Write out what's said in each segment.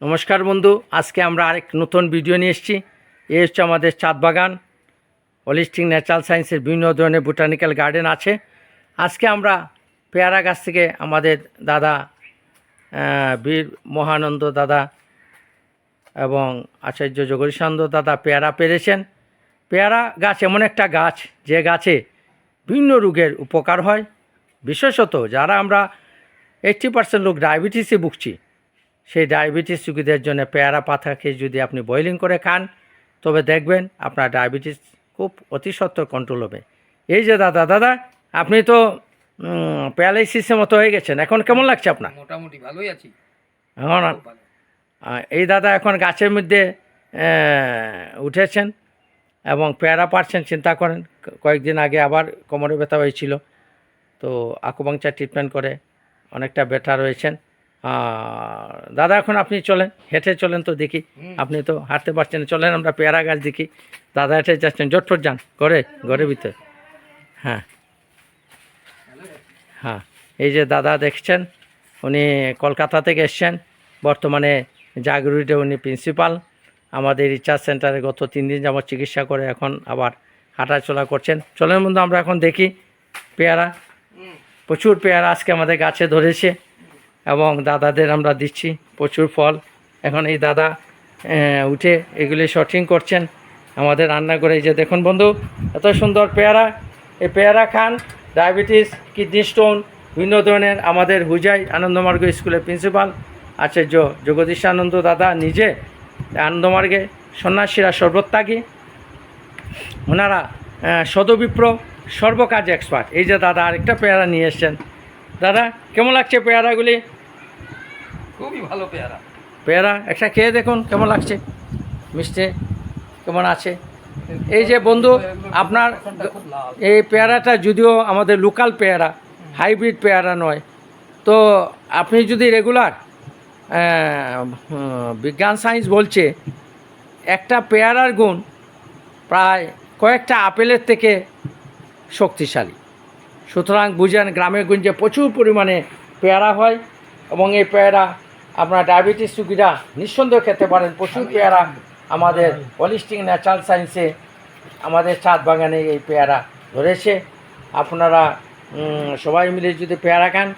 নমস্কার বন্ধু, আজকে আমরা আরেক নতুন ভিডিও নিয়ে এসেছি। এই হচ্ছে আমাদের চাঁদ বাগান। হলিস্টিক ন্যাচারাল সায়েন্সের বিভিন্ন ধরনের বোটানিক্যাল গার্ডেন আছে। আজকে আমরা পেয়ারা গাছ থেকে আমাদের দাদা বীর মহানন্দ দাদা এবং আচার্য জগদীশানন্দ দাদা পেয়ারা পেরেছেন। পেয়ারা গাছ এমন একটা গাছ যে গাছে বিভিন্ন রোগের উপকার হয়। বিশেষত যারা আমরা 80% লোক ডায়াবেটিসে ভুগছি, সেই ডায়াবেটিস রোগীদের জন্য পেয়ারা পাতাকে যদি আপনি বয়েলিং করে খান, তবে দেখবেন আপনার ডায়াবেটিস খুব অতি সত্বর কন্ট্রোল হবে। এই যে দাদা আপনি তো প্যারালাইসিসের মতো হয়ে গেছেন, এখন কেমন লাগছে আপনার? মোটামুটি ভালোই আছি এখন এই দাদা এখন গাছের মধ্যে উঠেছেন এবং পেয়ারা পারছেন। চিন্তা করেন, কয়েকদিন আগে আবার কোমরে ব্যথা হয়েছিল, তো আকুপাংচার ট্রিটমেন্ট করে অনেকটা বেটার হয়েছেন। দাদা এখন আপনি চলেন, হেঁটে চলেন তো দেখি। আপনি তো হাঁটতে পারছেন, চলেন আমরা পেয়ারা গাছ দেখি। দাদা হেঁটে যাচ্ছেন, জটফট যান ঘরের ভিতরে। হ্যাঁ, এই যে দাদা দেখছেন, উনি কলকাতা থেকে এসছেন, বর্তমানে জাগরুড়িতে উনি প্রিন্সিপাল। আমাদের রিসার্চ সেন্টারে গত 3 দিন যাবত চিকিৎসা করে এখন আবার হাঁটাচলা করছেন। চলেন বন্ধু, আমরা এখন দেখি পেয়ারা। প্রচুর পেয়ারা আজকে আমাদের গাছে ধরেছে এবং দাদাদের আমরা দিচ্ছি প্রচুর ফল। এখন এই দাদা উঠে এগুলি শর্টিং করছেন আমাদের রান্না করে। এই যে দেখুন বন্ধু, এত সুন্দর পেয়ারা। এই পেয়ারা খান, ডায়াবেটিস, কিডনি স্টোন, বিভিন্ন ধরনের। আমাদের হুজাই আনন্দমার্গ স্কুলের প্রিন্সিপাল আচার্য জগদীশানন্দ দাদা নিজে আনন্দমার্গে সন্ন্যাসীরা সর্বত্যাগী, ওনারা সদবিপ্র, সর্বকাজ এক্সপার্ট। এই যে দাদা আরেকটা পেয়ারা নিয়ে এসছেন। দাদা কেমন লাগছে পেয়ারাগুলি? খুবই ভালো পেয়ারা। পেয়ারা একটা খেয়ে দেখুন কেমন লাগছে, মিষ্টি কেমন আছে। এই যে বন্ধু, আপনার এই পেয়ারাটা যদিও আমাদের লোকাল পেয়ারা, হাইব্রিড পেয়ারা নয়, তো আপনি যদি রেগুলার বিজ্ঞান সায়েন্স বলছে একটা পেয়ারার গুণ প্রায় কয়েকটা আপেলের থেকে শক্তিশালী। সুতরাং বুঝেন, গ্রামে গঞ্জে প্রচুর পরিমাণে পেয়ারা হয় এবং এই পেয়ারা আপনার ডায়াবেটিস রোগীরা নিঃসন্দেহ খেতে পারেন। প্রচুর পেয়ারা আমাদের হলিস্টিক ন্যাচারাল সায়েন্সে আমাদের ছাদ বাগানে এই পেয়ারা ধরেছে। আপনারা সবাই মিলে যদি পেয়ারা খান,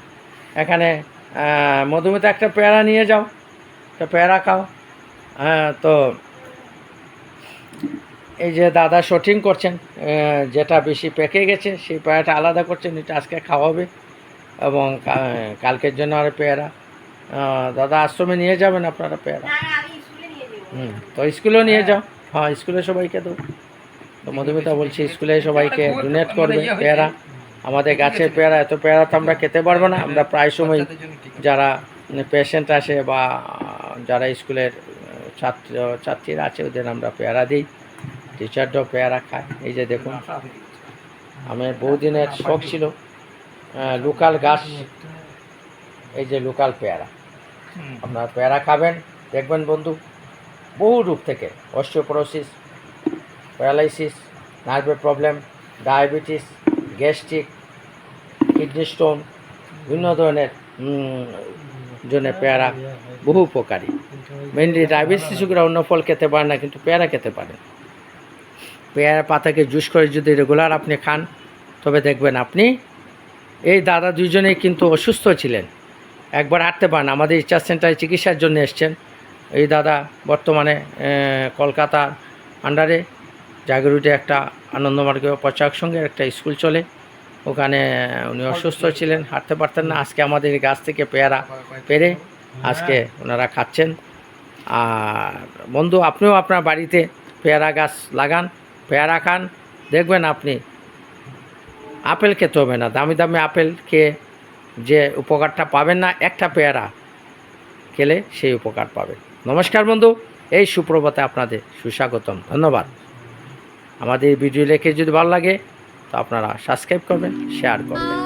এখানে মধুমিতা একটা পেয়ারা নিয়ে যাও, একটা পেয়ারা খাও। তো এই যে দাদা শটিং করছেন, যেটা বেশি পেকে গেছে সেই পেয়ারাটা আলাদা করছেন, এটা আজকে খাওয়াবে এবং কালকের জন্য আর পেয়ারা দাদা আশ্রমে নিয়ে যাবেন আপনারা পেয়ারা। তো স্কুলেও নিয়ে যাও। হ্যাঁ, স্কুলে সবাইকে দেবো। তো মধুমিতা বলছি স্কুলে সবাইকে ডোনেট করবে পেয়ারা। আমাদের গাছের পেয়ারা, এত পেয়ারা তো আমরা খেতে পারবো না। আমরা প্রায় সময় যারা পেশেন্ট আসে বা যারা স্কুলের ছাত্রীরা আছে ওদের আমরা পেয়ারা দিই। টিচাররাও পেয়ারা খায়। এই যে দেখুন, আমার বহুদিনের শখ ছিল লোকাল গাছ, এই যে লোকাল পেয়ারা। আপনারা পেয়ারা খাবেন, দেখবেন বন্ধু বহু রূপ থেকে, অস্টিওপোরোসিস, প্যারালাইসিস, নার্ভের problem, diabetes, gastric, kidney stone, বিভিন্ন ধরনের জন্য পেয়ারা বহু উপকারী। মেনলি ডায়াবেটিস রোগীরা অন্য ফল খেতে পারে না, কিন্তু পেয়ারা খেতে পারেন। পেয়ারা পাতাকে জুস করে যদি রেগুলার আপনি খান, তবে দেখবেন আপনি, এই দাদা দুজনেই কিন্তু অসুস্থ ছিলেন, একবার হাঁটতে পারেন। আমাদের রিসার্চ সেন্টারে চিকিৎসার জন্য এসছেন। এই দাদা বর্তমানে কলকাতার আন্ডারে জাগরুড়িতে একটা আনন্দমার্গীয় পচাক সঙ্গে একটা স্কুল চলে, ওখানে উনি অসুস্থ ছিলেন, হাঁটতে পারতেন না। আজকে আমাদের গাছ থেকে পেয়ারা পেরে আজকে ওনারা খাচ্ছেন। আর বন্ধু, আপনিও আপনার বাড়িতে পেয়ারা গাছ লাগান, পেয়ারা খান, দেখবেন আপনি আপেল খেতে হবে না। দামি দামি আপেল খেয়ে যে উপকারটা পাবেন না, একটা পেয়ারা খেলে সেই উপকার পাবেন। নমস্কার বন্ধু, এই সুপ্রভাতে আপনাদের সুস্বাগতম, ধন্যবাদ। আমাদের এই ভিডিও লেখে যদি ভালো লাগে তো আপনারা সাবস্ক্রাইব করবেন, শেয়ার করবেন।